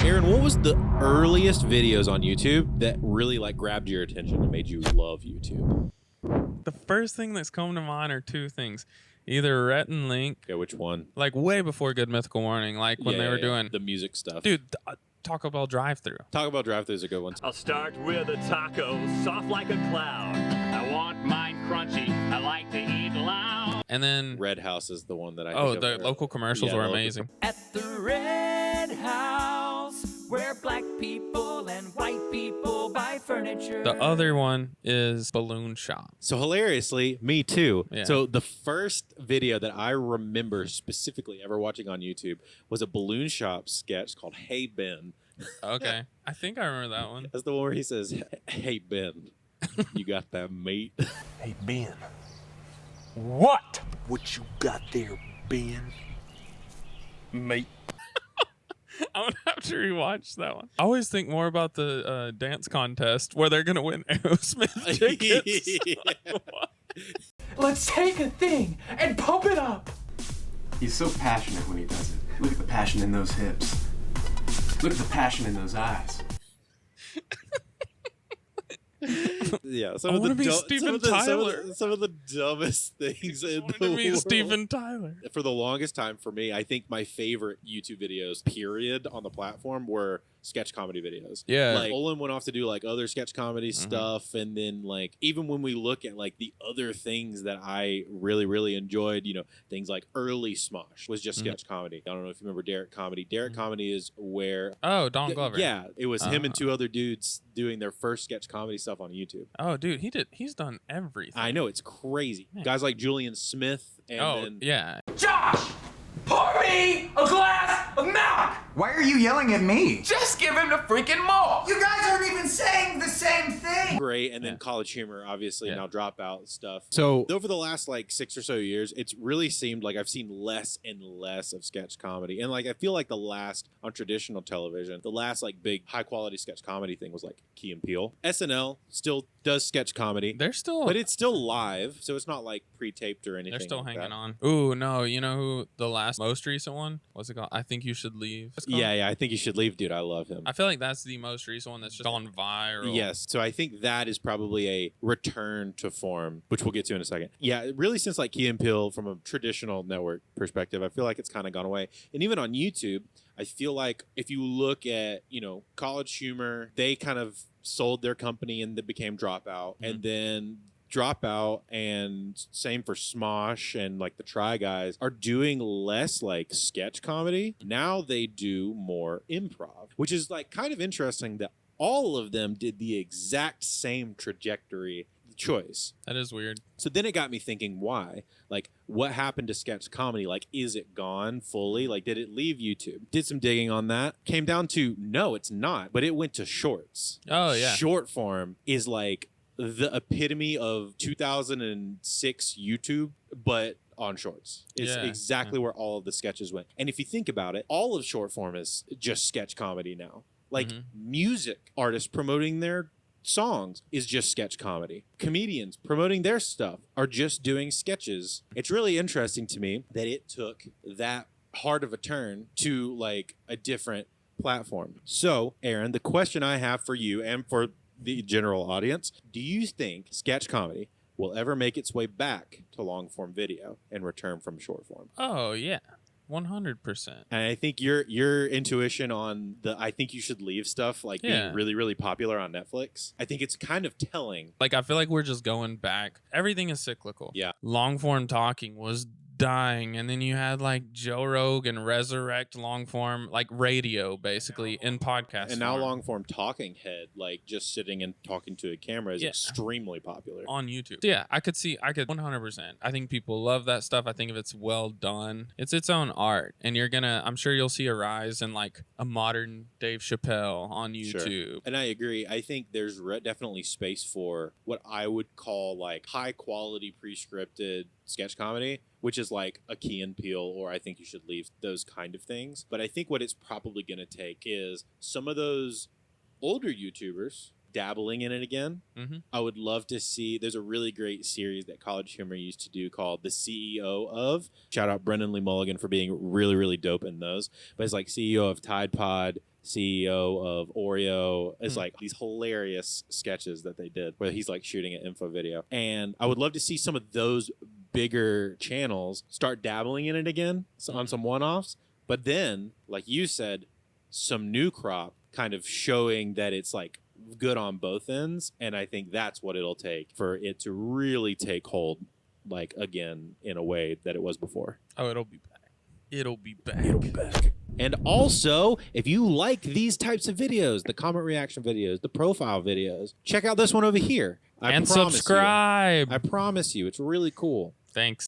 Aaron, what was the earliest videos on YouTube that really like grabbed your attention and made you love YouTube? The first thing that's come to mind are two things. Either Rhett and Link. Okay, which one? Like way before Good Mythical Morning. Like when they were doing the music stuff. Dude, Taco Bell drive-thru. Taco Bell drive-thru is a good one. I'll start with a taco, soft like a cloud. I want mine crunchy. I like to eat loud. And then Red House is the one that I think the local commercials were amazing. At the Red House, where black people and white people buy furniture. The other one is Balloon Shop. So hilariously, me too. Yeah. So the first video that I remember specifically ever watching on YouTube was a Balloon Shop sketch called Hey Ben. Okay. I think I remember that one. That's the one where he says, "Hey Ben, you got that meat?" Hey Ben, what you got there, Ben? Mate. I'm going to have to rewatch that one. I always think more about the dance contest where they're going to win Aerosmith tickets. Let's take a thing and pump it up. He's so passionate when he does it. Look at the passion in those hips. Look at the passion in those eyes. Yeah, I want to be Steven Tyler. Some of the dumbest things in the to be world. Steven Tyler. For the longest time, for me, I think my favorite YouTube videos, period, on the platform were sketch comedy videos. Yeah. Like, Olin went off to do, like, other sketch comedy stuff, and then, like, even when we look at, like, the other things that I really, really enjoyed, you know, things like early Smosh was just sketch comedy. I don't know if you remember Derek Comedy. Derek Comedy is where... Oh, Don Glover. Yeah, it was him and two other dudes doing their first sketch comedy stuff on YouTube. Oh, dude, he's done everything. I know, it's crazy. Man. Guys like Julian Smith and then... yeah. Josh, pour me a glass of milk. Why are you yelling at me? Just give him the freaking milk. You guys aren't even saying the same thing. Great, and then College Humor, obviously, now Dropout stuff. So over the last like 6 or so years, it's really seemed like I've seen less and less of sketch comedy. And like I feel like the last on traditional television, the last like big high quality sketch comedy thing was like Key and Peele. SNL still does sketch comedy. They're still, but it's still live, so it's not like pre-taped or anything. They're still like hanging that. on. Ooh, no, you know who the most recent one? What's it called? I Think You Should Leave. Yeah, I Think You Should Leave, dude. I love him. I feel like that's the most recent one that's just gone viral. Yes, so I think that is probably a return to form, which we'll get to in a second. Yeah, really since like Key and Peele from a traditional network perspective, I feel like it's kind of gone away. And even on YouTube, I feel like if you look at, you know, College Humor, they kind of sold their company and they became Dropout. And then Dropout and same for Smosh and like the Try Guys are doing less like sketch comedy. Now they do more improv, which is like kind of interesting that all of them did the exact same trajectory choice. That is weird. So then it got me thinking, why? Like, what happened to sketch comedy? Like, is it gone fully? Like, did it leave YouTube? Did some digging on that. Came down to, no, it's not. But it went to shorts. Oh, yeah. Short form is like the epitome of 2006 YouTube, but on shorts. It's exactly where all of the sketches went. And if you think about it, all of short form is just sketch comedy now. Like music artists promoting their songs is just sketch comedy. Comedians promoting their stuff are just doing sketches. It's really interesting to me that it took that hard of a turn to like a different platform. So, Aaron, the question I have for you and for the general audience, do you think sketch comedy will ever make its way back to long form video and return from short form? Oh, yeah. 100%. And I think your intuition on the I Think You Should Leave stuff like being really, really popular on Netflix, I think it's kind of telling. Like, I feel like we're just going back. Everything is cyclical. Yeah. Long form talking was dying, and then you had like Joe Rogan resurrect long form, like radio basically in podcast and now form. long form talking head, like just sitting and talking to a camera, is extremely popular on YouTube. So yeah, I could 100%. I think people love that stuff. I think if it's well done, it's its own art, and I'm sure you'll see a rise in like a modern Dave Chappelle on YouTube. Sure. And I agree. I think there's definitely space for what I would call like high quality pre-scripted sketch comedy, which is like a Key and Peele or I Think You Should Leave, those kind of things. But I think what it's probably going to take is some of those older YouTubers dabbling in it again. I would love to see, there's a really great series that College Humor used to do called The CEO of, shout out Brendan Lee Mulligan for being really, really dope in those. But it's like CEO of Tide Pod, CEO of Oreo. It's like these hilarious sketches that they did where he's like shooting an info video. And I would love to see some of those bigger channels start dabbling in it again on some one-offs. But then, like you said, some new crop kind of showing that it's like good on both ends. And I think that's what it'll take for it to really take hold, like again, in a way that it was before. Oh, it'll be back. It'll be back. It'll be back. And also, if you like these types of videos, the comment reaction videos, the profile videos, check out this one over here. And subscribe. I promise you, it's really cool. Thanks.